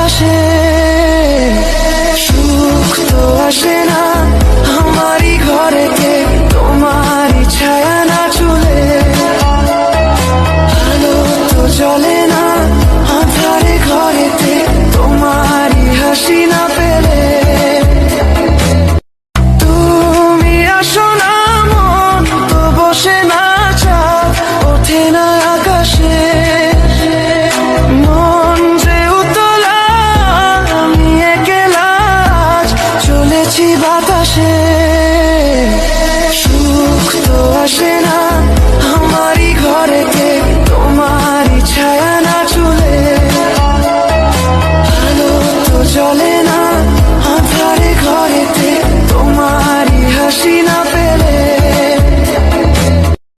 বাতাসে। সুখ তো আসে না আমারই ঘরেতে তোমারই ছায়া না চুলে। আলো তো জ্বলে না আঁধারে ঘরেতে তোমারই হাসি না পেলে। তুমি আসো না মন তো বসে না চাঁদ ওঠে না আকাশে। মন যে উতলা আমি একলা আজ চলেছি বাতাসে। সুখ তো আসে না আমারই ঘরেতে তোমারই ছায়া না চুলে। আলো তো জ্বলে না